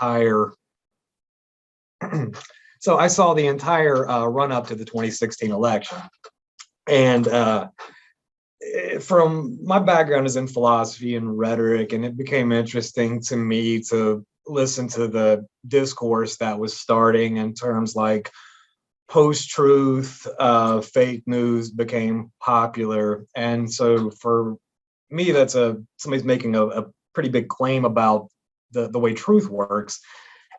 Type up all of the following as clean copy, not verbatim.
entire so I saw the entire run up to the 2016 election. And from my background is in philosophy and rhetoric, and it became interesting to me to listen to the discourse that was starting in terms like post-truth, fake news became popular. And so for me, that's somebody's making a pretty big claim about the way truth works.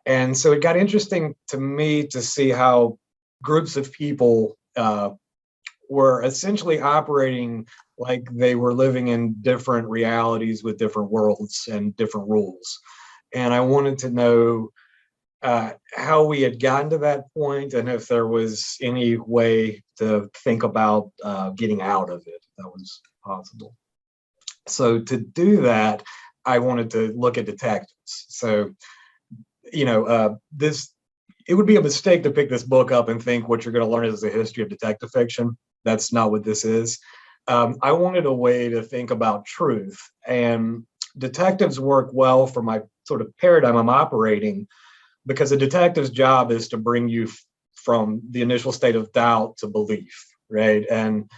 And so it got interesting to me to see how groups of people were essentially operating like they were living in different realities with different worlds and different rules. And I wanted to know how we had gotten to that point and if there was any way to think about getting out of it, if that was possible. So to do that, I wanted to look at detectives. So, it would be a mistake to pick this book up and think what you're going to learn is a history of detective fiction. That's not what this is. I wanted a way to think about truth, and detectives work well for my sort of paradigm I'm operating, because a detective's job is to bring you from the initial state of doubt to belief, right? And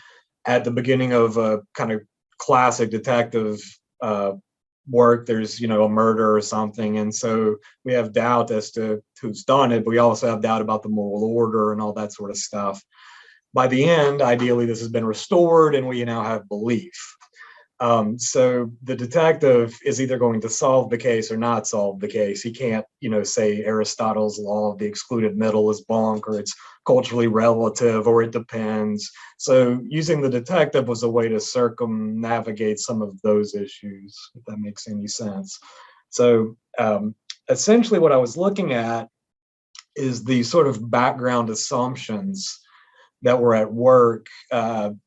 at the beginning of a kind of classic detective work, there's a murder or something, and so we have doubt as to who's done it, but we also have doubt about the moral order and all that sort of stuff. By the end, ideally, this has been restored and we now have belief. So the detective is either going to solve the case or not solve the case. He can't, say Aristotle's law of the excluded middle is bunk, or it's culturally relative, or it depends. So using the detective was a way to circumnavigate some of those issues, if that makes any sense. So essentially what I was looking at is the sort of background assumptions that were at work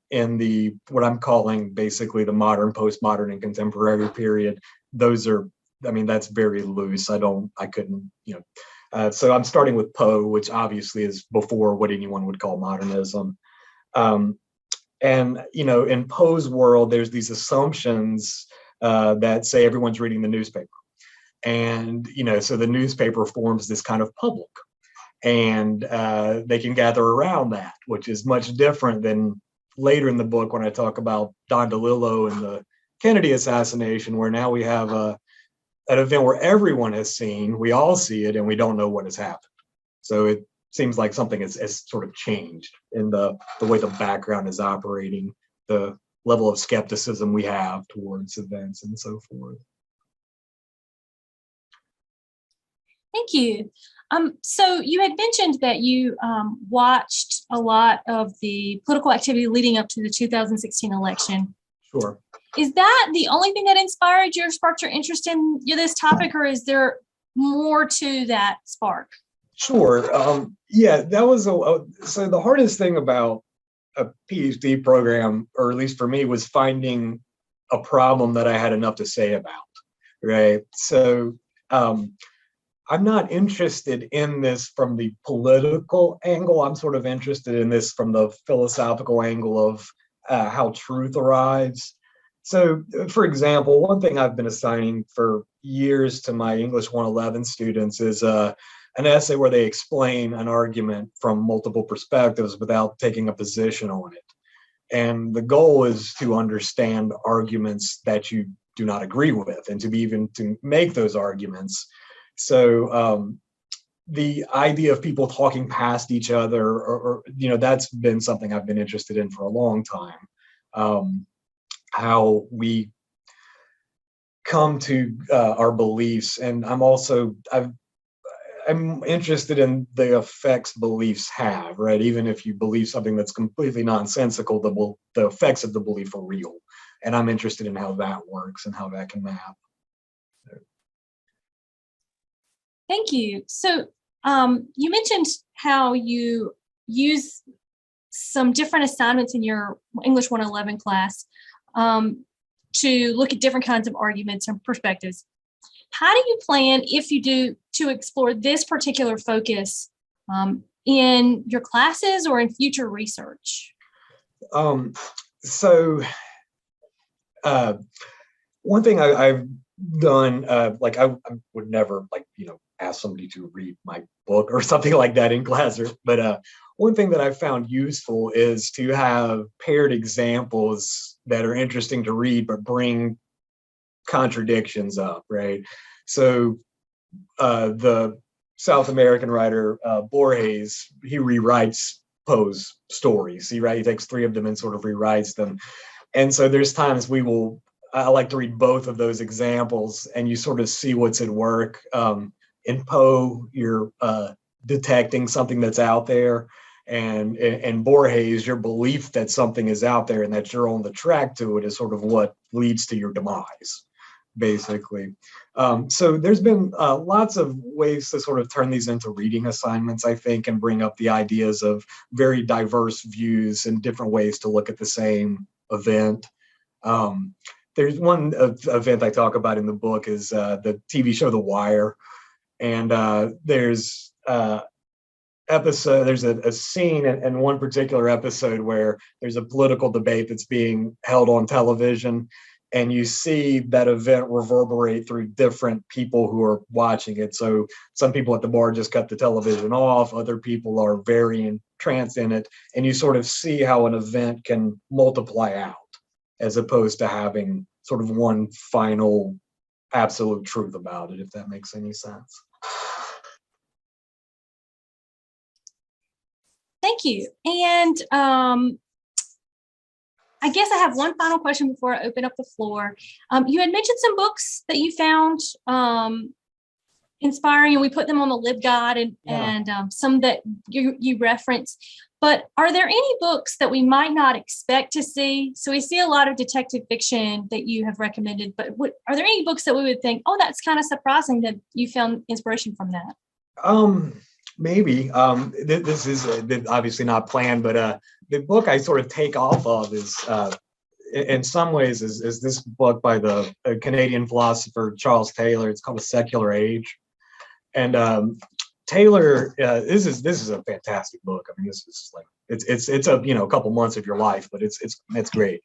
in the what I'm calling basically the modern, postmodern, and contemporary period. Those are, that's very loose. I couldn't, so I'm starting with Poe, which obviously is before what anyone would call modernism. And, in Poe's world, there's these assumptions that say everyone's reading the newspaper. And, so the newspaper forms this kind of public. And they can gather around that, which is much different than later in the book when I talk about Don DeLillo and the Kennedy assassination, where now we have an event where everyone has seen, we all see it, and we don't know what has happened. So it seems like something has sort of changed in the way the background is operating, the level of skepticism we have towards events and so forth. Thank you. So you had mentioned that you watched a lot of the political activity leading up to the 2016 election. Sure. Is that the only thing that sparked your interest in this topic, or is there more to that spark? Sure. Yeah, that was so the hardest thing about a PhD program, or at least for me, was finding a problem that I had enough to say about, right? So I'm not interested in this from the political angle. I'm sort of interested in this from the philosophical angle of how truth arrives. So, for example, one thing I've been assigning for years to my English 111 students is an essay where they explain an argument from multiple perspectives without taking a position on it. And the goal is to understand arguments that you do not agree with, and to make those arguments. So the idea of people talking past each other, or that's been something I've been interested in for a long time. How we come to our beliefs, and I'm interested in the effects beliefs have, right? Even if you believe something that's completely nonsensical, the effects of the belief are real, and I'm interested in how that works and how that can map. Thank you. So you mentioned how you use some different assignments in your English 111 class to look at different kinds of arguments and perspectives. How do you plan, if you do, to explore this particular focus in your classes or in future research? So one thing I've done, I would never ask somebody to read my book or something like that in class. But one thing that I found useful is to have paired examples that are interesting to read, but bring contradictions up, right? So the South American writer Borges, he rewrites Poe's stories. He takes three of them and sort of rewrites them. And so there's times I like to read both of those examples, and you sort of see what's at work. In Poe, you're detecting something that's out there, and in Borges, your belief that something is out there and that you're on the track to it is sort of what leads to your demise, basically. So there's been lots of ways to sort of turn these into reading assignments, I think, and bring up the ideas of very diverse views and different ways to look at the same event. There's one event I talk about in the book is the TV show The Wire, and there's a scene in one particular episode where there's a political debate that's being held on television, and you see that event reverberate through different people who are watching it. So some people at the bar just cut the television off, other people are very entranced in it, and you sort of see how an event can multiply out as opposed to having sort of one final absolute truth about it, if that makes any sense. Thank you. And I guess I have one final question before I open up the floor. You had mentioned some books that you found inspiring, and we put them on the LibGuide and some that you referenced. But are there any books that we might not expect to see? So we see a lot of detective fiction that you have recommended, but are there any books that we would think, oh, that's kind of surprising that you found inspiration from that? Maybe. This is obviously not planned, but the book I sort of take off of is, in some ways, is this book by the Canadian philosopher Charles Taylor. It's called A Secular Age, and Taylor, this is a fantastic book. I mean, this is like it's a couple months of your life, but it's great.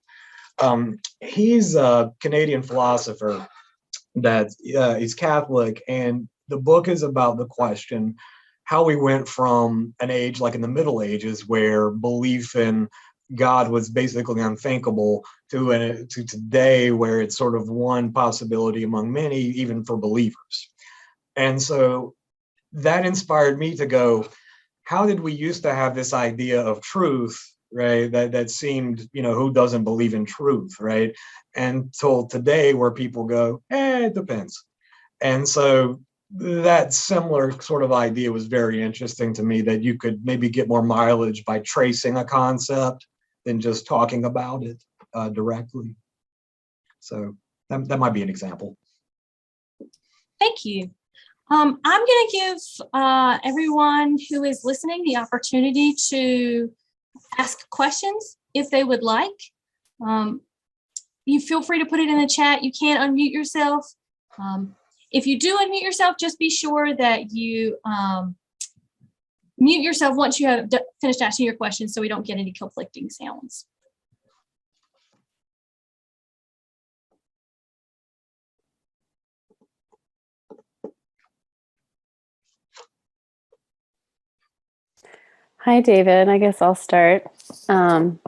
He's a Canadian philosopher that he's Catholic, and the book is about the question how we went from an age like in the Middle Ages where belief in God was basically unthinkable to today where it's sort of one possibility among many, even for believers. And so that inspired me to go, how did we used to have this idea of truth, right? That seemed, who doesn't believe in truth, right? Until today where people go, it depends. And so that similar sort of idea was very interesting to me, that you could maybe get more mileage by tracing a concept than just talking about it directly. So that might be an example. Thank you. I'm going to give everyone who is listening the opportunity to ask questions if they would like. You feel free to put it in the chat. You can unmute yourself. If you do unmute yourself, just be sure that you mute yourself once you have finished asking your question so we don't get any conflicting sounds. Hi, David. I guess I'll start.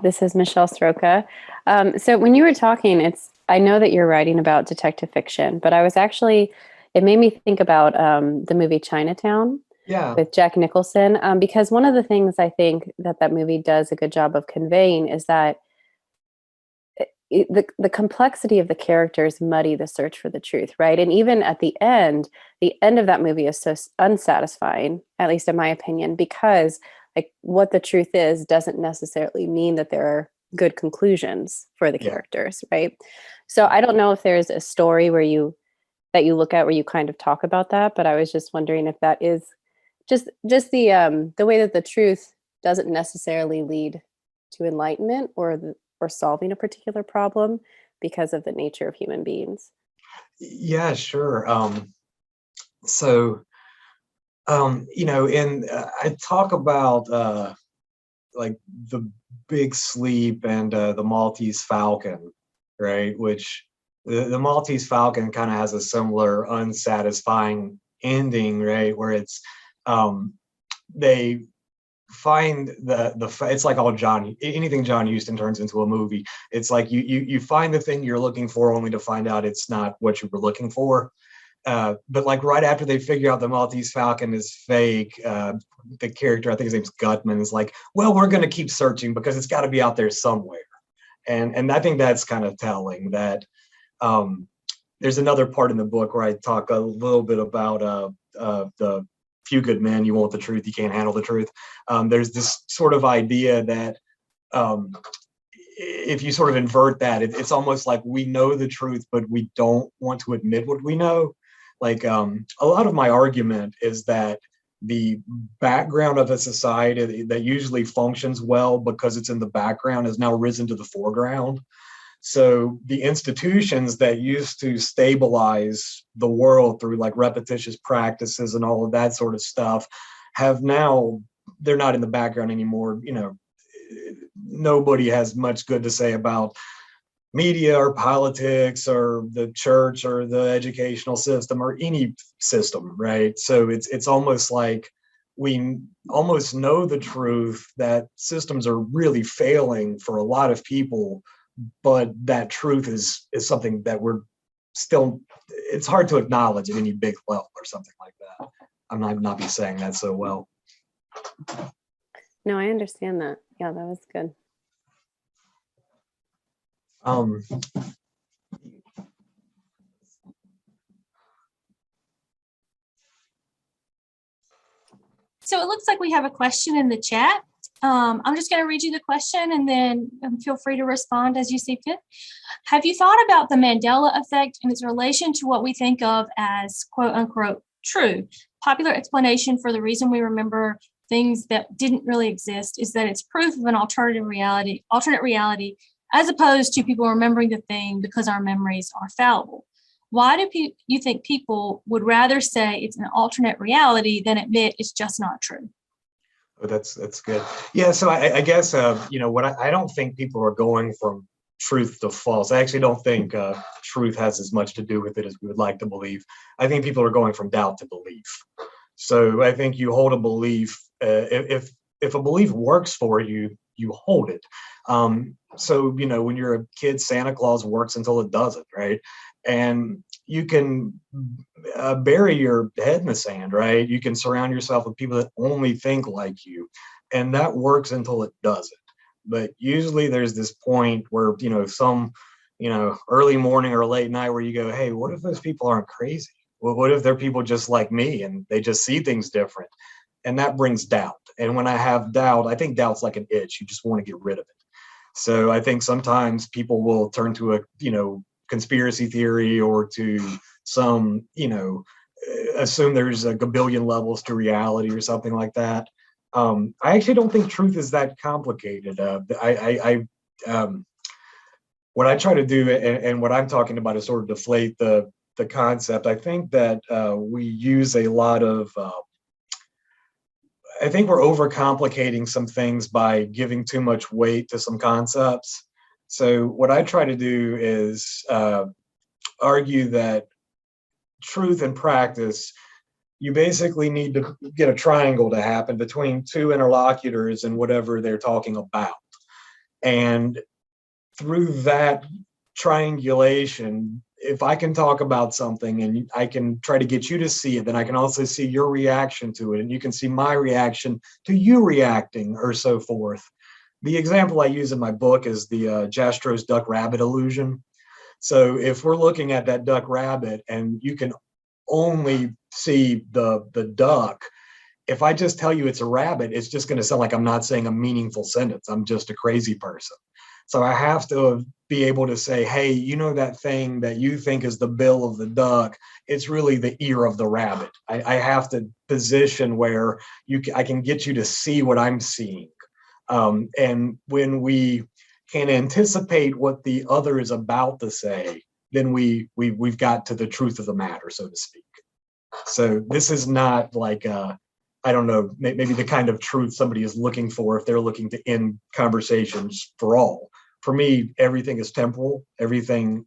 This is Michelle Stroka. So when you were talking, I know that you're writing about detective fiction, but it made me think about the movie Chinatown with Jack Nicholson, because one of the things I think that movie does a good job of conveying is that the complexity of the characters muddy the search for the truth, right? And even at the end of that movie is so unsatisfying, at least in my opinion, because like what the truth is doesn't necessarily mean that there are good conclusions for the characters, right? So I don't know if there's a story that you look at where you kind of talk about that, but I was just wondering if that is just the way that the truth doesn't necessarily lead to enlightenment or solving a particular problem because of the nature of human beings. Yeah, sure. I talk about like the Big Sleep and the Maltese Falcon, right? Which the Maltese Falcon kind of has a similar unsatisfying ending, right, where it's they find it's like all anything John Huston turns into a movie. It's like you find the thing you're looking for only to find out it's not what you were looking for. But like right after they figure out the Maltese Falcon is fake, the character, I think his name's Gutman, is like, well, we're going to keep searching because it's got to be out there somewhere. And I think that's kind of telling that there's another part in the book where I talk a little bit about the few good men, you want the truth, you can't handle the truth. There's this sort of idea that if you sort of invert that, it's almost like we know the truth, but we don't want to admit what we know. Like a lot of my argument is that the background of a society that usually functions well because it's in the background has now risen to the foreground. So the institutions that used to stabilize the world through like repetitious practices and all of that sort of stuff have now, they're not in the background anymore. You know, nobody has much good to say about media or politics or the church or the educational system or any system, right? So it's almost like we almost know the truth that systems are really failing for a lot of people, but that truth is something that we're still, it's hard to acknowledge at any big level or something like that. I might not be saying that so well. No, I understand that. Yeah, that was good. So it looks like we have a question in the chat. I'm just going to read you the question and then feel free to respond as you see fit. Have you thought about the Mandela effect and its relation to what we think of as quote unquote true? Popular explanation for the reason we remember things that didn't really exist is that it's proof of an alternate reality, as opposed to people remembering the thing because our memories are fallible. Why do you think people would rather say it's an alternate reality than admit it's just not true? Oh, that's good. Yeah, so I guess you know what, I don't think people are going from truth to false. I actually don't think truth has as much to do with it as we would like to believe. I think people are going from doubt to belief. So I think you hold a belief. If a belief works for you, you hold it. So you know, when you're a kid, Santa Claus works until it doesn't, right? And you can bury your head in the sand, right? You can surround yourself with people that only think like you, and that works until it doesn't. But usually there's this point where, you know, some, you know, early morning or late night where you go, hey, what if those people aren't crazy? Well, what if they're people just like me and they just see things different? And that brings doubt. And when I have doubt, I think doubt's like an itch. You just want to get rid of it. So I think sometimes people will turn to a, you know, conspiracy theory or to some, you know, assume there's a gabillion levels to reality or something like that. I actually don't think truth is that complicated. What I try to do, and what I'm talking about, is sort of deflate the concept. I think that we use a lot of, I think we're overcomplicating some things by giving too much weight to some concepts. So what I try to do is argue that truth and practice, you basically need to get a triangle to happen between two interlocutors and whatever they're talking about. And through that triangulation, if I can talk about something and I can try to get you to see it, then I can also see your reaction to it, and you can see my reaction to you reacting, or so forth. The example I use in my book is the Jastro's duck rabbit illusion. So if we're looking at that duck rabbit and you can only see the duck, if I just tell you it's a rabbit, it's just going to sound like I'm not saying a meaningful sentence. I'm just a crazy person. So I have to be able to say, hey, you know, that thing that you think is the bill of the duck, it's really the ear of the rabbit. I have to position where I can get you to see what I'm seeing. And when we can anticipate what the other is about to say, then we've got to the truth of the matter, so to speak. So this is not like I don't know, maybe the kind of truth somebody is looking for if they're looking to end conversations for all. For me, everything is temporal. Everything,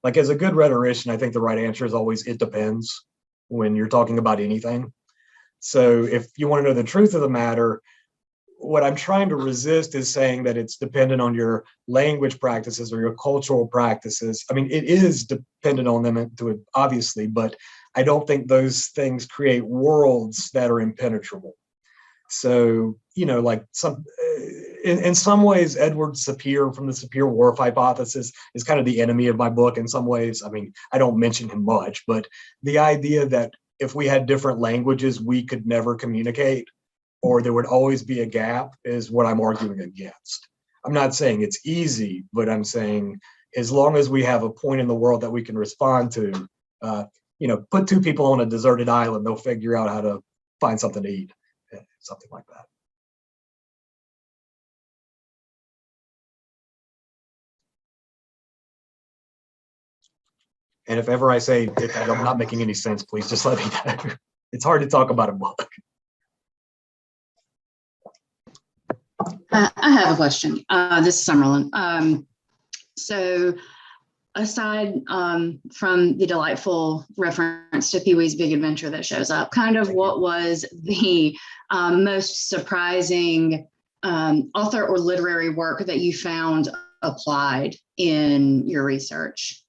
like as a good rhetorician, I think the right answer is always it depends. when you're talking about anything. So if you want to know the truth of the matter, what I'm trying to resist is saying that it's dependent on your language practices or your cultural practices. I mean, it is dependent on them to it, obviously, but I don't think those things create worlds that are impenetrable. So, like in some ways, Edward Sapir from the Sapir-Whorf hypothesis is kind of the enemy of my book in some ways. I mean, I don't mention him much, but the idea that if we had different languages, we could never communicate, or there would always be a gap, is what I'm arguing against. I'm not saying it's easy, but I'm saying as long as we have a point in the world that we can respond to, put two people on a deserted island, they'll figure out how to find something to eat, something like that. And if ever I say I'm not making any sense, please just let me know. It's hard to talk about a book. I have a question. This is Summerlin. So aside from the delightful reference to Pee-wee's Big Adventure that shows up, kind of what was the most surprising author or literary work that you found applied in your research?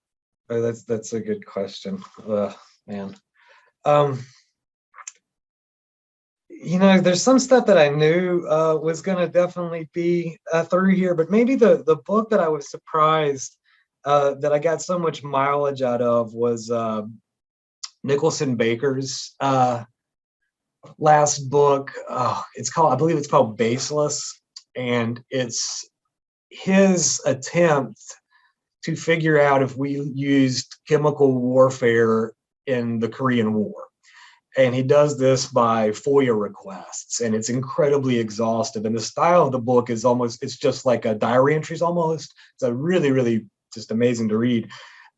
Oh, that's a good question. Man. There's some stuff that I knew was going to definitely be through here, but maybe the book that I was surprised that I got so much mileage out of was Nicholson Baker's last book. I believe it's called Baseless, and it's his attempt to figure out if we used chemical warfare in the Korean War. And he does this by FOIA requests, and it's incredibly exhaustive. And the style of the book is it's just like a diary entries almost. It's a really, really just amazing to read.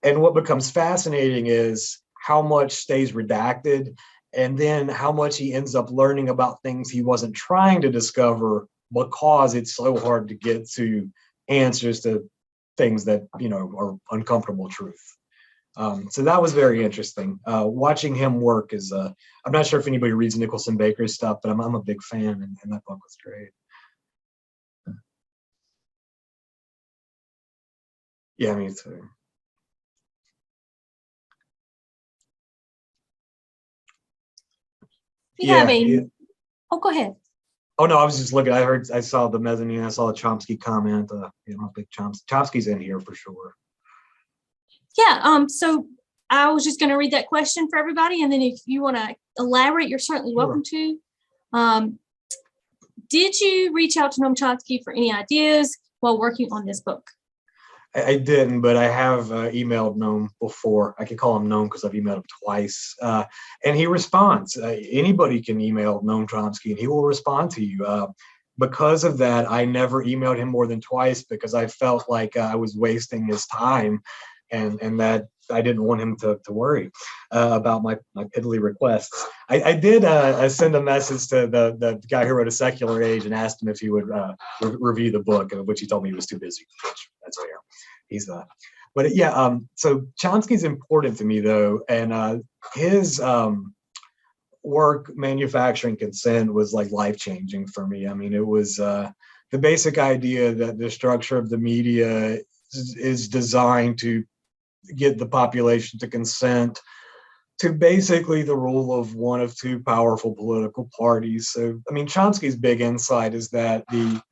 And what becomes fascinating is how much stays redacted, and then how much he ends up learning about things he wasn't trying to discover because it's so hard to get to answers to things that, are uncomfortable truth. So that was very interesting. Watching him work is, I'm not sure if anybody reads Nicholson Baker's stuff, but I'm a big fan, and that book was great. Yeah, me too. Oh, go ahead. Oh no, I was just looking. I saw the mezzanine. I saw the Chomsky comment. Big Chomsky's in here for sure. Yeah. So I was just going to read that question for everybody, and then if you want to elaborate, you're certainly welcome to. Did you reach out to Noam Chotsky for any ideas while working on this book? I didn't, but I have emailed Noam before. I can call him Noam because I've emailed him twice, and he responds. Anybody can email Noam Chomsky, and he will respond to you. Because of that, I never emailed him more than twice because I felt like I was wasting his time, and that I didn't want him to worry about my piddly requests. I did send a message to the guy who wrote A Secular Age and asked him if he would review the book, which he told me he was too busy. That's fair. But yeah. So Chomsky's important to me though, and his work, Manufacturing Consent, was like life changing for me. I mean, it was the basic idea that the structure of the media is designed to get the population to consent to basically the rule of one of two powerful political parties. So, I mean, Chomsky's big insight is that the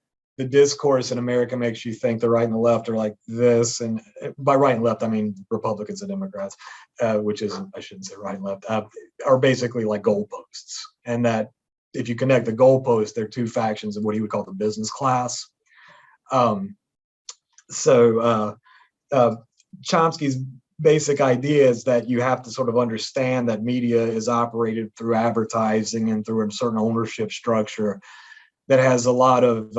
discourse in America makes you think the right and the left are like this, and by right and left, I mean Republicans and Democrats, which isn't, I shouldn't say right and left, are basically like goalposts, and that if you connect the goalposts, they're two factions of what he would call the business class. Chomsky's basic idea is that you have to sort of understand that media is operated through advertising and through a certain ownership structure that has a lot of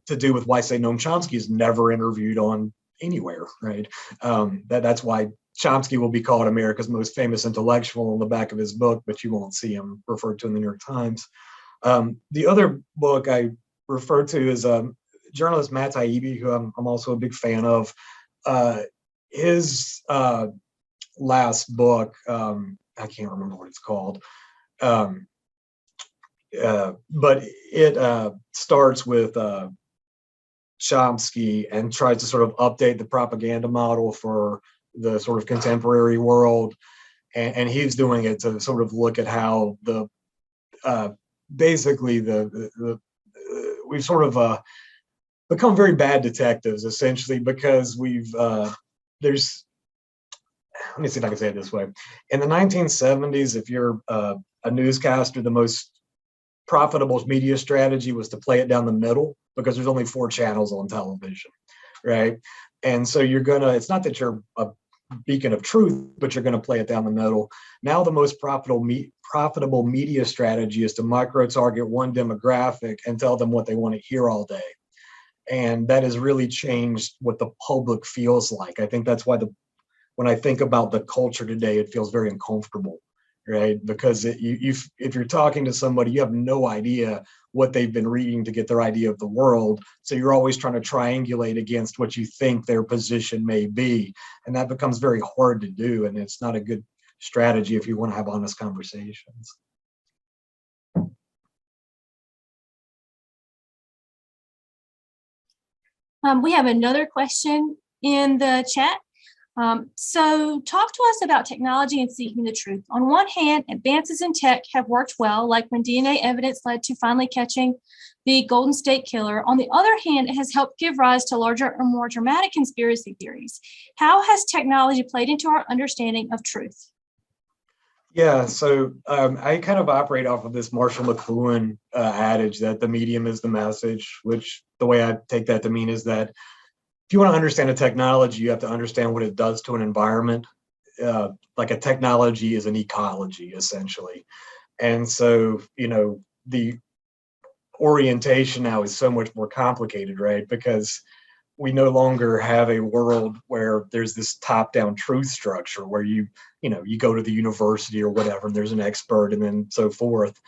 to do with why, say, Noam Chomsky is never interviewed on anywhere, right? That's why Chomsky will be called America's most famous intellectual on the back of his book, but you won't see him referred to in the New York Times. The other book I refer to is journalist Matt Taibbi, who I'm also a big fan of. His last book I can't remember what it's called. But it starts with Chomsky and tries to sort of update the propaganda model for the sort of contemporary world. And he's doing it to sort of look at how the basically we've sort of become very bad detectives, essentially, because there's, let me see if I can say it this way. In the 1970s, if you're a newscaster, the most profitable media strategy was to play it down the middle, because there's only 4 channels on television, right? And so it's not that you're a beacon of truth, but you're going to play it down the middle. Now the most profitable media strategy is to micro-target one demographic and tell them what they want to hear all day. And that has really changed what the public feels like. I think that's why when I think about the culture today, it feels very uncomfortable, right? Because if you're talking to somebody, you have no idea what they've been reading to get their idea of the world. So you're always trying to triangulate against what you think their position may be. And that becomes very hard to do. And it's not a good strategy if you want to have honest conversations. We have another question in the chat. So talk to us about technology and seeking the truth. On one hand, advances in tech have worked well, like when DNA evidence led to finally catching the Golden State Killer. On the other hand, it has helped give rise to larger or more dramatic conspiracy theories. How has technology played into our understanding of truth? Yeah, so I kind of operate off of this Marshall McLuhan adage that the medium is the message, which the way I take that to mean is that if you want to understand a technology, you have to understand what it does to an environment. Like a technology is an ecology, essentially. And so, the orientation now is so much more complicated, right? Because we no longer have a world where there's this top-down truth structure where you go to the university or whatever, and there's an expert and then so forth.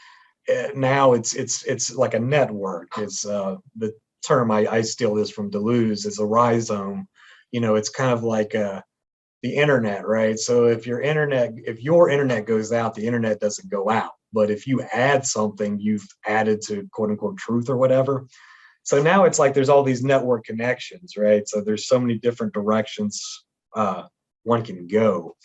Now it's like a network. It's the term I steal this from Deleuze is a rhizome. It's kind of like the internet, right? So if your internet goes out, the internet doesn't go out. But if you add something, you've added to quote unquote truth or whatever. So now it's like there's all these network connections, right? So there's so many different directions one can go,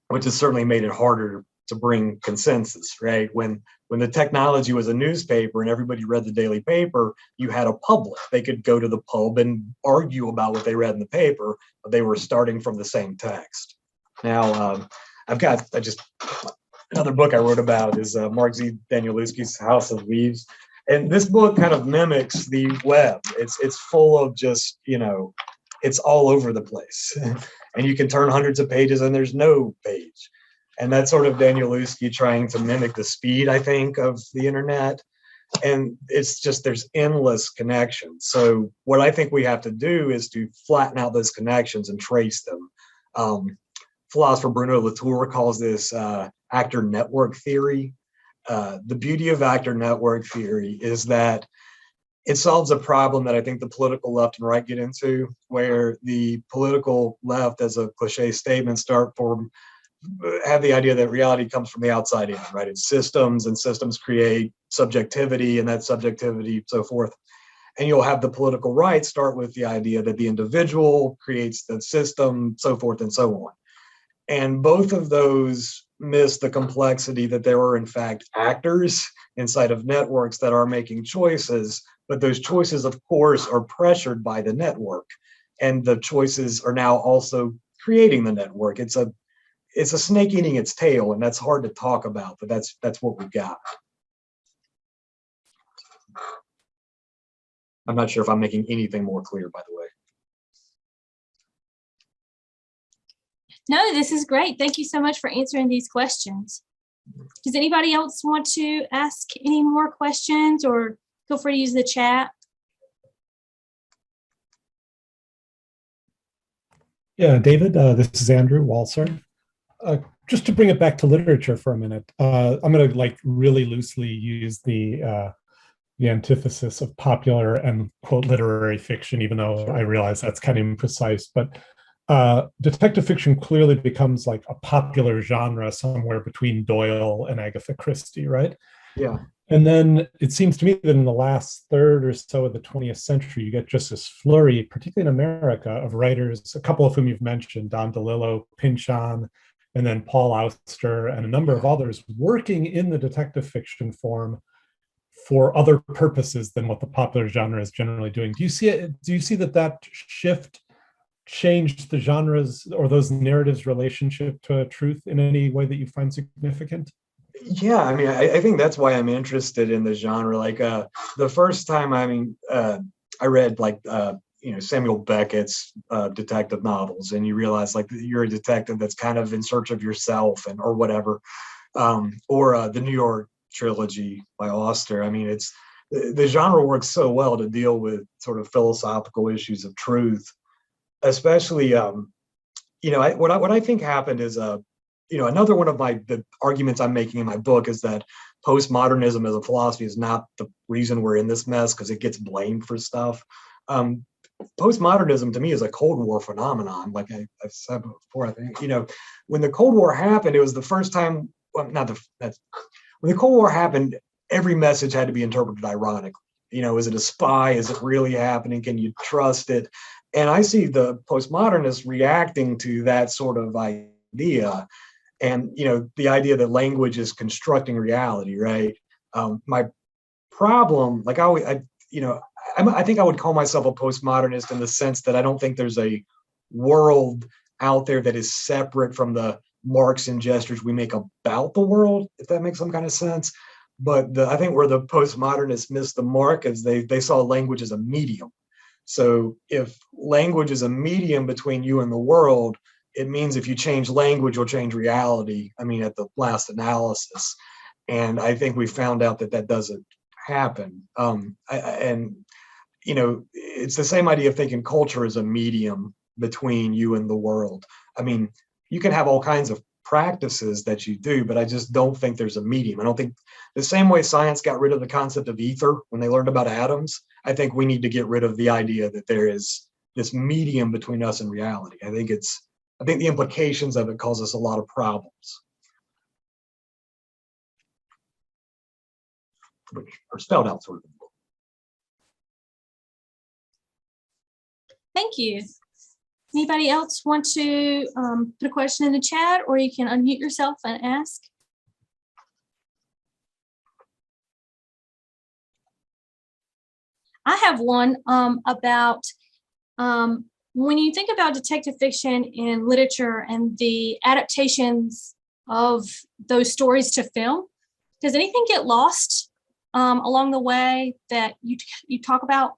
which has certainly made it harder to bring consensus, right? When the technology was a newspaper and everybody read the daily paper, you had a public. They could go to the pub and argue about what they read in the paper, but they were starting from the same text. Now, another book I wrote about is Mark Z. Danielewski's House of Leaves. And this book kind of mimics the web. It's full of just, it's all over the place. And you can turn hundreds of pages and there's no page. And that's sort of Danielewski trying to mimic the speed, I think, of the internet. And it's just, there's endless connections. So what I think we have to do is to flatten out those connections and trace them. Philosopher Bruno Latour calls this actor network theory. The beauty of actor network theory is that it solves a problem that I think the political left and right get into, where the political left, as a cliche statement, have the idea that reality comes from the outside in, right? It's systems, and systems create subjectivity, and that subjectivity, so forth. And you'll have the political right start with the idea that the individual creates the system, so forth and so on. And both of those miss the complexity that there are, in fact, actors inside of networks that are making choices, but those choices, of course, are pressured by the network. And the choices are now also creating the network. It's a snake eating its tail, and that's hard to talk about, but that's what we've got. I'm not sure if I'm making anything more clear, by the way. No, this is great. Thank you so much for answering these questions. Does anybody else want to ask any more questions, or feel free to use the chat? Yeah, David, this is Andrew Walser. Just to bring it back to literature for a minute, I'm going to really loosely use the antithesis of popular and quote literary fiction, even though I realize that's kind of imprecise. But detective fiction clearly becomes like a popular genre somewhere between Doyle and Agatha Christie, right? Yeah. And then it seems to me that in the last third or so of the 20th century, you get just this flurry, particularly in America, of writers, a couple of whom you've mentioned, Don DeLillo, Pynchon, and then Paul Auster, and a number of others working in the detective fiction form for other purposes than what the popular genre is generally doing. Do you see it? Do you see that shift changed the genres or those narratives' relationship to truth in any way that you find significant? Yeah, I mean, I think that's why I'm interested in the genre. Like the first time, I read like Samuel Beckett's detective novels, and you realize like you're a detective that's kind of in search of yourself and or whatever, or the New York trilogy by Auster. I mean, it's the genre works so well to deal with sort of philosophical issues of truth, especially what I think happened is another one of the arguments I'm making in my book is that postmodernism as a philosophy is not the reason we're in this mess because it gets blamed for stuff. Um, Postmodernism to me is a Cold War phenomenon. Like I've said before, I think when the Cold War happened, it was the first time. Well, not the that's when the Cold War happened. Every message had to be interpreted ironically. Is it a spy? Is it really happening? Can you trust it? And I see the postmodernists reacting to that sort of idea, and the idea that language is constructing reality, right? My problem, like I think I would call myself a postmodernist in the sense that I don't think there's a world out there that is separate from the marks and gestures we make about the world, if that makes some kind of sense. But I think where the postmodernists missed the mark is they saw language as a medium. So if language is a medium between you and the world, it means if you change language, you'll change reality. I mean, at the last analysis. And I think we found out that doesn't happen. It's the same idea of thinking culture is a medium between you and the world. I mean, you can have all kinds of practices that you do, but I just don't think there's a medium. I don't think the same way science got rid of the concept of ether when they learned about atoms, I think we need to get rid of the idea that there is this medium between us and reality. I think the implications of it cause us a lot of problems, which are spelled out sort of in the book. Thank you. Anybody else want to put a question in the chat, or you can unmute yourself and ask? I have one about when you think about detective fiction in literature and the adaptations of those stories to film, does anything get lost along the way that you talk about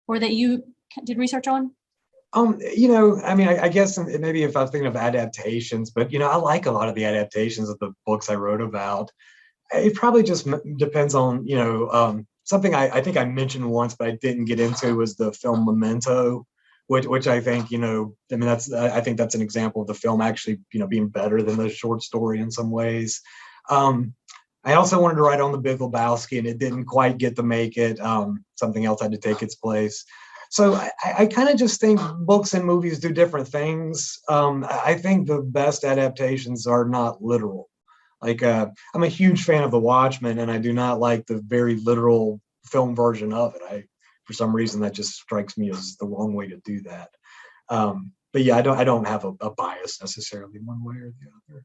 or that you did research on? I guess maybe if I was thinking of adaptations, but I like a lot of the adaptations of the books I wrote about. It probably just depends on something I think I mentioned once, but I didn't get into was the film Memento, which I think I think that's an example of the film actually being better than the short story in some ways. I also wanted to write on The Big Lebowski, and it didn't quite get to make it. Something else had to take its place. So I kind of just think books and movies do different things. I think the best adaptations are not literal. Like I'm a huge fan of The Watchmen, and I do not like the very literal film version of it. For some reason, that just strikes me as the wrong way to do that. But yeah, I don't have a bias necessarily one way or the other.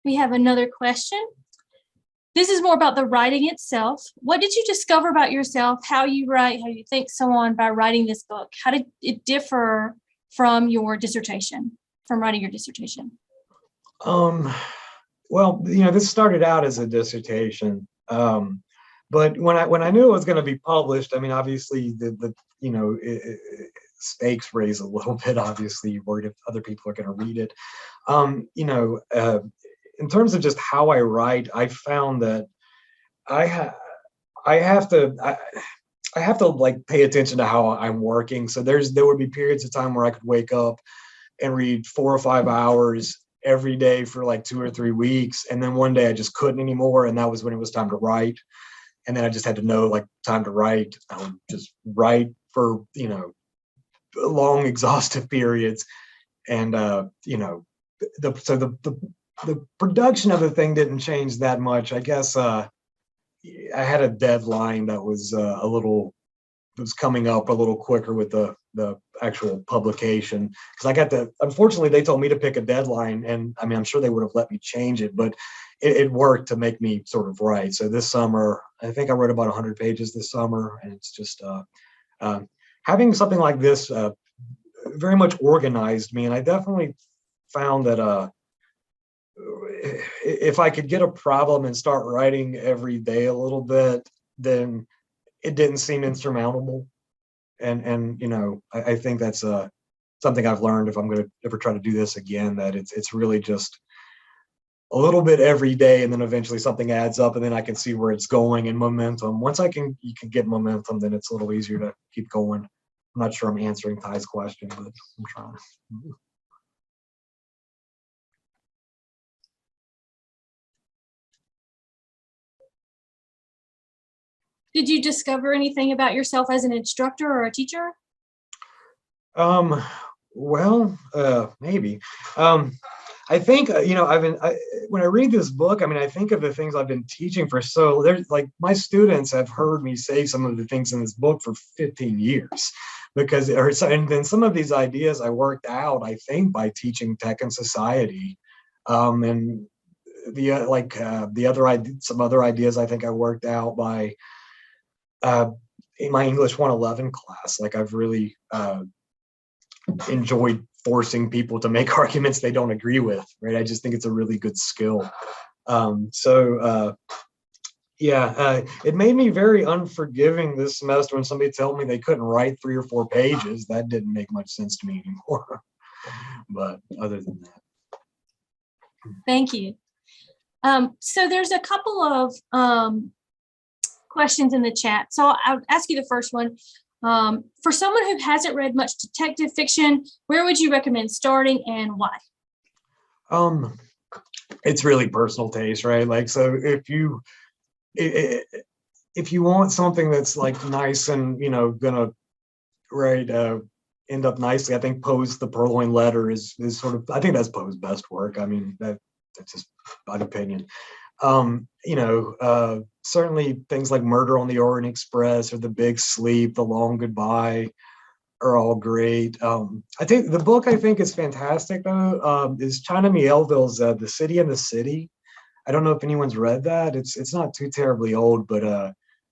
We have another question. This is more about the writing itself. What did you discover about yourself, how you write, how you think, so on, by writing this book? How did it differ from your dissertation, from writing your dissertation? Well, this started out as a dissertation, but when I knew it was going to be published, I mean, obviously stakes raise a little bit. Obviously, you're worried if other people are going to read it. In terms of just how I write, I found that I I have to like pay attention to how I'm working. So there would be periods of time where I could wake up and read 4 or 5 hours every day for like 2 or 3 weeks. And then one day I just couldn't anymore. And that was when it was time to write. And then I just had to know like time to write. I would just write for, long exhaustive periods. And, the production of the thing didn't change that much. I guess I had a deadline that was was coming up a little quicker with the actual publication, because I got unfortunately they told me to pick a deadline, and I mean I'm sure they would have let me change it, but it worked to make me sort of write. So this summer I think I wrote about 100 pages this summer, and it's just having something like this very much organized me. And I definitely found that if I could get a problem and start writing every day a little bit, then it didn't seem insurmountable. And I think that's something I've learned if I'm going to ever try to do this again, that it's really just a little bit every day, and then eventually something adds up, and then I can see where it's going, and momentum. Once you can get momentum, then it's a little easier to keep going. I'm not sure I'm answering Ty's question, but I'm trying. Did you discover anything about yourself as an instructor or a teacher? Well, maybe. I think when I read this book, I mean, I think of the things I've been teaching for. So there's like my students have heard me say some of the things in this book for 15 years, and then some of these ideas I worked out, I think, by teaching tech and society, and some other ideas I think I worked out by in my English 111 class. Like I've really enjoyed forcing people to make arguments they don't agree with, right? I just think it's a really good skill. It made me very unforgiving this semester when somebody told me they couldn't write 3 or 4 pages. That didn't make much sense to me anymore. But other than that. Thank you. So there's a couple of questions in the chat. So I'll ask you the first one. For someone who hasn't read much detective fiction, where would you recommend starting and why? It's really personal taste, right? Like, so if you want something that's like nice and gonna end up nicely, I think Poe's The Purloined Letter is sort of, I think that's Poe's best work. I mean, that's just my opinion. Certainly things like Murder on the Orient Express or The Big Sleep, The Long Goodbye are all great. I think the book I think is fantastic though, is China Miéville's The City and the City. I don't know if anyone's read that. It's not too terribly old, but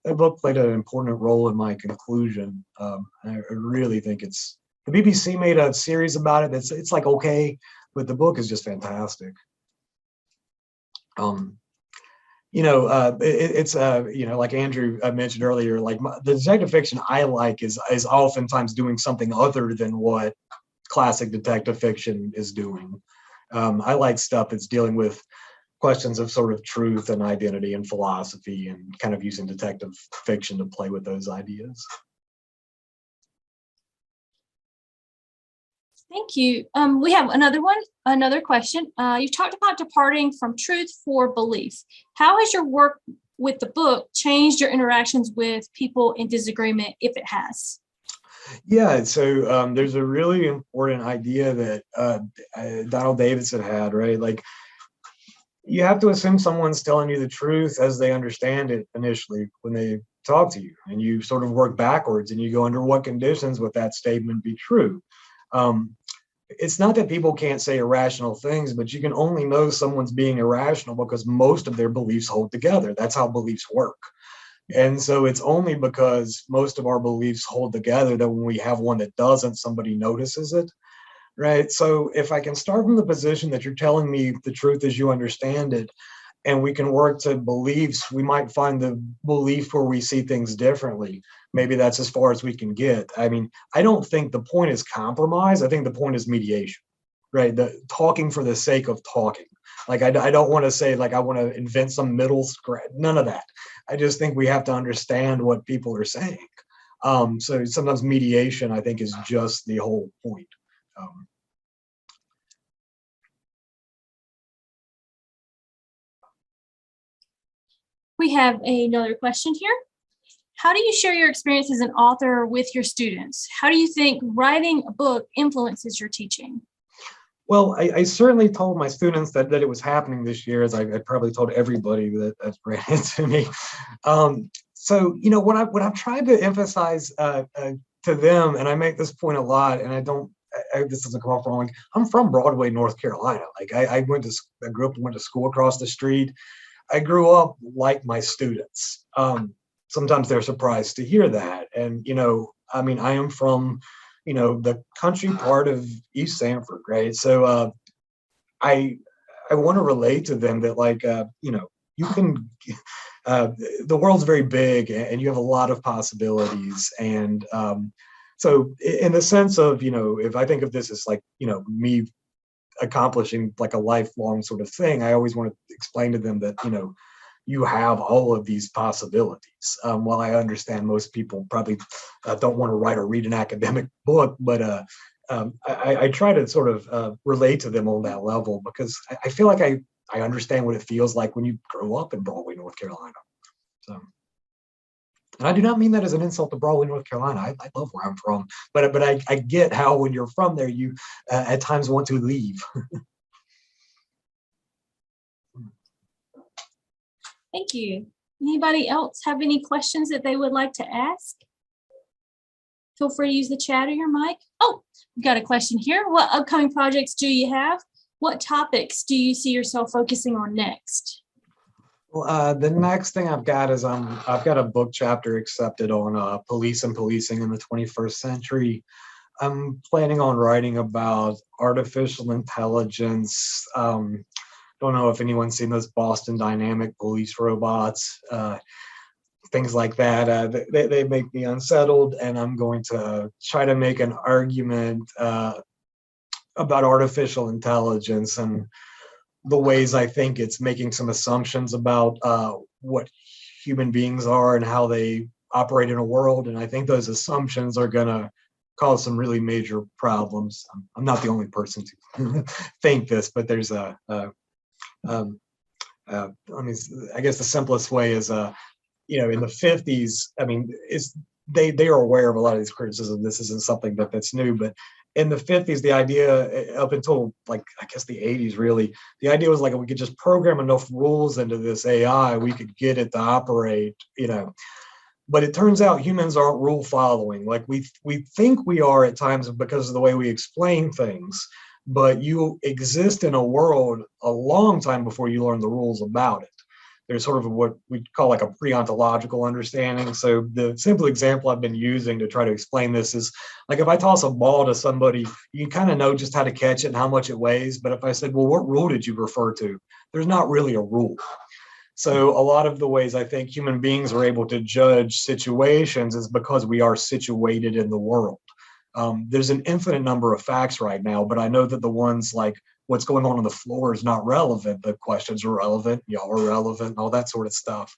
that book played an important role in my conclusion. I really think the BBC made a series about it. It's like okay, but the book is just fantastic. Like Andrew mentioned earlier, like the detective fiction I like is oftentimes doing something other than what classic detective fiction is doing. I like stuff that's dealing with questions of sort of truth and identity and philosophy, and kind of using detective fiction to play with those ideas. Thank you. We have another question. You talked about departing from truth for belief. How has your work with the book changed your interactions with people in disagreement, if it has? Yeah, so there's a really important idea that Donald Davidson had, right? Like, you have to assume someone's telling you the truth as they understand it initially when they talk to you, and you sort of work backwards and you go, under what conditions would that statement be true? It's not that people can't say irrational things, but you can only know someone's being irrational because most of their beliefs hold together. That's how beliefs work. And so it's only because most of our beliefs hold together that when we have one that doesn't, somebody notices it, right? So if I can start from the position that you're telling me the truth as you understand it, and we can work to beliefs, we might find the belief where we see things differently. Maybe that's as far as we can get. I mean, I don't think the point is compromise. I think the point is mediation, right? The talking for the sake of talking. Like, I don't want to say, like, I want to invent some middle ground. None of that. I just think we have to understand what people are saying. So sometimes mediation, I think, is just the whole point. We have another question here. How do you share your experience as an author with your students? How do you think writing a book influences your teaching? Well, I certainly told my students that it was happening this year, as I probably told everybody that ran into me. So, you know, what I've tried to emphasize to them, and I make this point a lot, and this doesn't come off wrong. I'm from Broadway, North Carolina. Like I went to school across the street. I grew up like my students. Sometimes they're surprised to hear that. And, you know, I mean, I am from, you know, the country part of East Sanford, right? So I want to relate to them that, like, you know, you can, the world's very big and you have a lot of possibilities. And so in the sense of, you know, if I think of this as like, you know, me accomplishing like a lifelong sort of thing, I always want to explain to them that, you know, you have all of these possibilities. While I understand most people probably don't want to write or read an academic book, but I try to sort of relate to them on that level, because I feel like I understand what it feels like when you grow up in Broadway, North Carolina. So, and I do not mean that as an insult to Broadway, North Carolina. I love where I'm from, but I get how when you're from there, you at times want to leave. Thank you. Anybody else have any questions that they would like to ask? Feel free to use the chat or your mic. Oh, we've got a question here. What upcoming projects do you have? What topics do you see yourself focusing on next? Well, the next thing I've got is I've got a book chapter accepted on police and policing in the 21st century. I'm planning on writing about artificial intelligence. Don't know if anyone's seen those Boston Dynamic police robots, things like that. They make me unsettled, and I'm going to try to make an argument about artificial intelligence and the ways I think it's making some assumptions about what human beings are and how they operate in a world. And I think those assumptions are going to cause some really major problems. I'm not the only person to think this, but there's I mean, I guess the simplest way is, you know, in the 50s, I mean, they are aware of a lot of these criticisms. This isn't something that's new, but in the 50s, the idea up until like, I guess the 80s, really, the idea was like, if we could just program enough rules into this AI, we could get it to operate, you know. But it turns out humans aren't rule following. Like we think we are at times because of the way we explain things, but you exist in a world a long time before you learn the rules about it. There's sort of what we call like a pre-ontological understanding. So the simple example I've been using to try to explain this is like, if I toss a ball to somebody, you kind of know just how to catch it and how much it weighs. But if I said, well, what rule did you refer to? There's not really a rule. So a lot of the ways I think human beings are able to judge situations is because we are situated in the world. There's an infinite number of facts right now, but I know that the ones like what's going on the floor is not relevant. The questions are relevant, y'all are relevant, all that sort of stuff.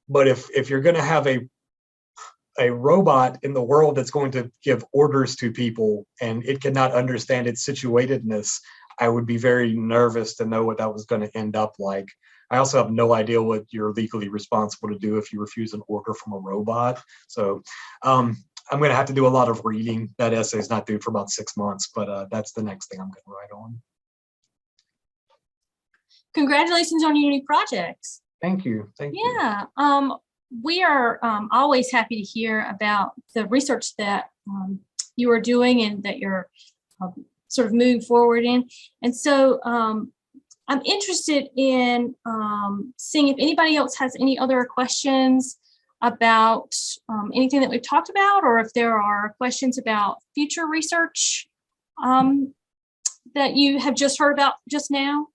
But if you're going to have a robot in the world that's going to give orders to people and it cannot understand its situatedness, I would be very nervous to know what that was going to end up like. I also have no idea what you're legally responsible to do if you refuse an order from a robot. So I'm going to have to do a lot of reading. That essay is not due for about 6 months, but that's the next thing I'm going to write on. Congratulations on your new projects. Thank you. Thank you. Yeah, we are always happy to hear about the research that you are doing and that you're sort of moving forward in. And so I'm interested in seeing if anybody else has any other questions about anything that we've talked about, or if there are questions about future research that you have just heard about just now.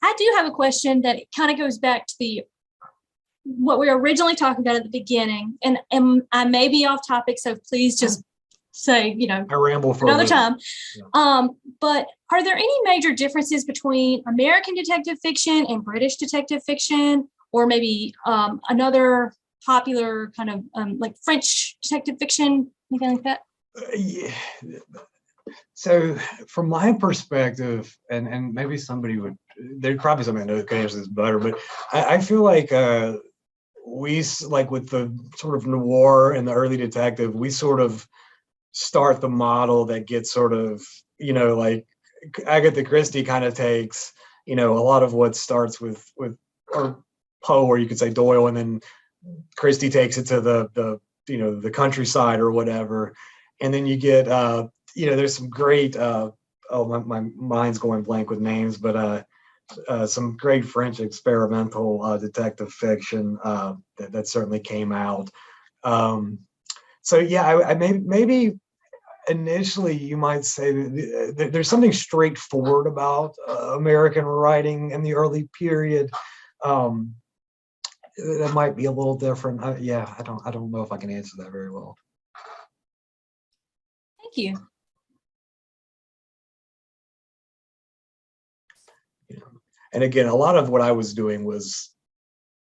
I do have a question that kind of goes back to what we were originally talking about at the beginning, and I may be off topic, so please just say, I ramble for another a little. time. Yeah. But are there any major differences between American detective fiction and British detective fiction, or maybe another popular kind of like French detective fiction, anything like that? Yeah. So from my perspective, and maybe somebody would, there'd probably somebody that could answer this better, but I feel like like with the sort of noir and the early detective, we sort of start the model that gets sort of, like Agatha Christie kind of takes, a lot of what starts with or Poe, or you could say Doyle, and then Christie takes it to the countryside or whatever. And then you get, there's some great, my mind's going blank with names, but some great French experimental detective fiction that certainly came out. So yeah, I maybe initially you might say that there's something straightforward about American writing in the early period. That might be a little different. I don't know if I can answer that very well. Thank you. And again, a lot of what I was doing was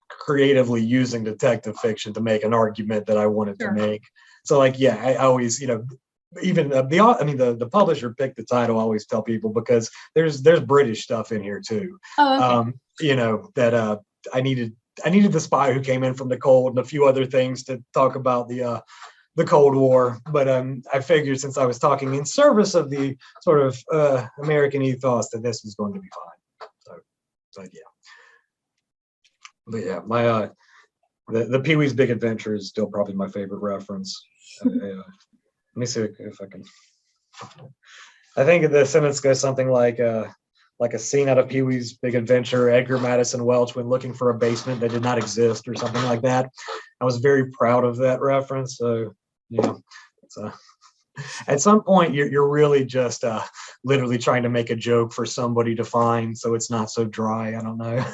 creatively using detective fiction to make an argument that I wanted to make. So like, yeah, I always, even the publisher picked the title. I always tell people, because there's British stuff in here too. Oh, okay. That I needed the spy who came in from the cold and a few other things to talk about the Cold War. But I figured, since I was talking in service of the sort of American ethos, that this was going to be fine. So yeah. But yeah, my the Pee-wee's Big Adventure is still probably my favorite reference. Let me see if I can. I think the sentence goes something like a scene out of Pee-wee's Big Adventure, Edgar Madison Welch went looking for a basement that did not exist, or something like that. I was very proud of that reference. So it's at some point you're really just literally trying to make a joke for somebody to find, so it's not so dry. I don't know.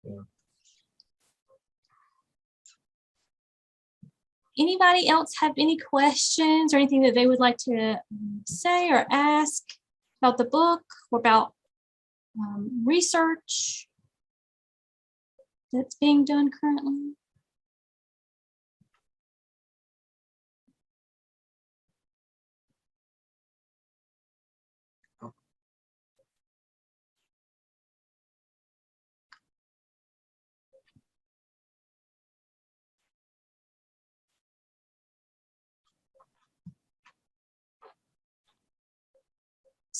Yeah. Anybody else have any questions or anything that they would like to say or ask about the book, or about research that's being done currently?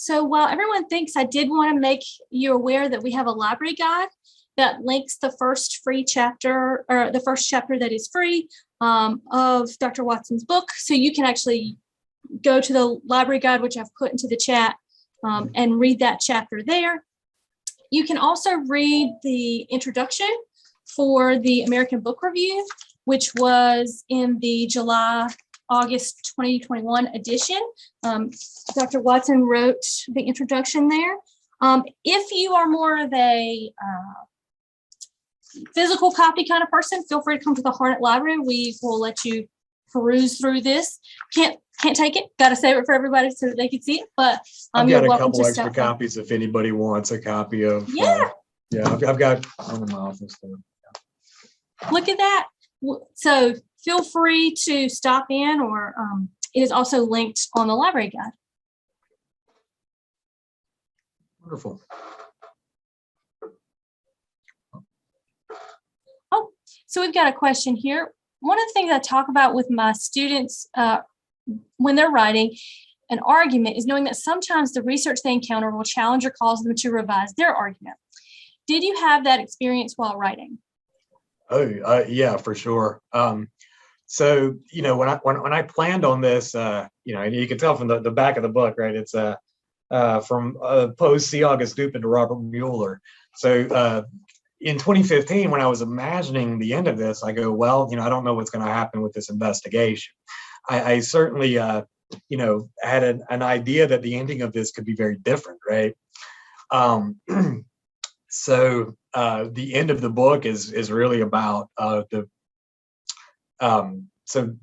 So while everyone thinks, I did want to make you aware that we have a library guide that links the first free chapter, or the first chapter that is free, of Dr. Watson's book. So you can actually go to the library guide, which I've put into the chat, and read that chapter there. You can also read the introduction for the American Book Review, which was in the August 2021 edition. Dr. Watson wrote the introduction there. If you are more of a physical copy kind of person, feel free to come to the Harnett Library. We will let you peruse through this. Can't take it. Got to save it for everybody so that they can see it. But I've got a couple extra copies if anybody wants a copy of. Yeah. I've got one in my office. Look at that. So feel free to stop in, or it is also linked on the library guide. Wonderful. Oh, so we've got a question here. One of the things I talk about with my students when they're writing an argument is knowing that sometimes the research they encounter will challenge or cause them to revise their argument. Did you have that experience while writing? Oh, yeah, for sure. So, when I planned on this, and you can tell from the back of the book, right? It's from Poe's C. August Dupin to Robert Mueller. So in 2015, when I was imagining the end of this, I go, well, I don't know what's going to happen with this investigation. I certainly, had an idea that the ending of this could be very different, right? So the end of the book is really about so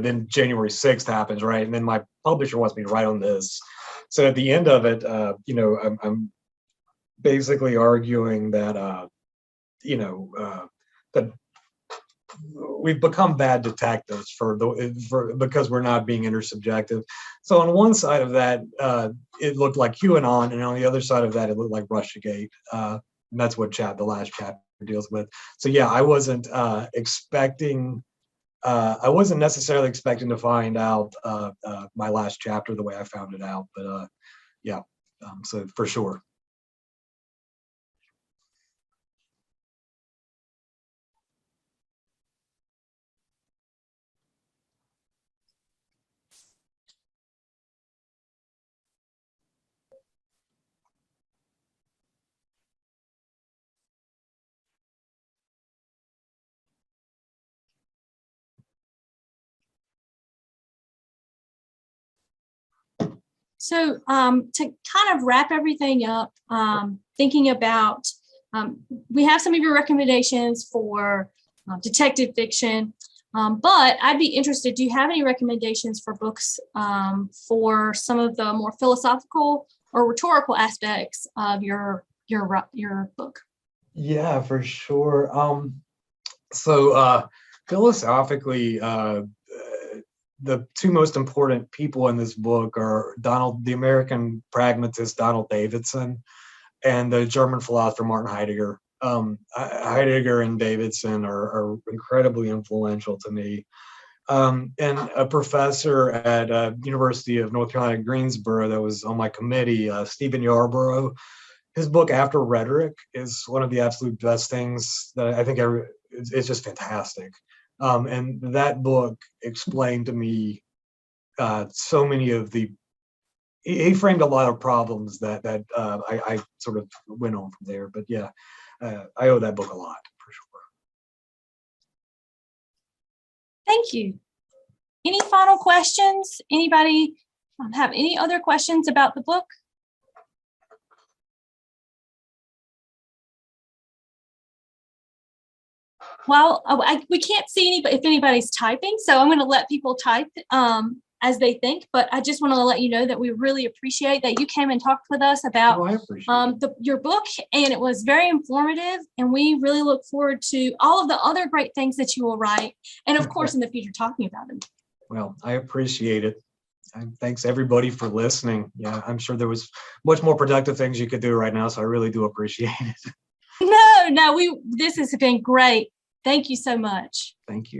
then January 6th happens, right? And then my publisher wants me to write on this. So at the end of it, I'm basically arguing that that we've become bad detectives because we're not being intersubjective. So on one side of that, it looked like QAnon, and on the other side of that, it looked like Russiagate. And that's what the last chapter deals with. So yeah, I wasn't expecting. I wasn't necessarily expecting to find out my last chapter the way I found it out, but yeah, so for sure. So to kind of wrap everything up, thinking about, we have some of your recommendations for detective fiction, but I'd be interested, do you have any recommendations for books for some of the more philosophical or rhetorical aspects of your book? Yeah, for sure. So philosophically, the two most important people in this book are the American pragmatist Donald Davidson, and the German philosopher Martin Heidegger. Heidegger and Davidson are incredibly influential to me. And a professor at University of North Carolina, Greensboro, that was on my committee, Stephen Yarborough, his book After Rhetoric is one of the absolute best things that I think it's just fantastic. And that book explained to me so many of he framed a lot of problems that I sort of went on from there. But yeah, I owe that book a lot for sure. Thank you. Any final questions? Anybody have any other questions about the book? Well, we can't see if anybody's typing, so I'm going to let people type as they think. But I just want to let you know that we really appreciate that you came and talked with us about your book, and it was very informative. And we really look forward to all of the other great things that you will write, and of course, in the future, talking about them. Well, I appreciate it. And thanks everybody for listening. Yeah, I'm sure there was much more productive things you could do right now, so I really do appreciate it. No, this has been great. Thank you so much. Thank you.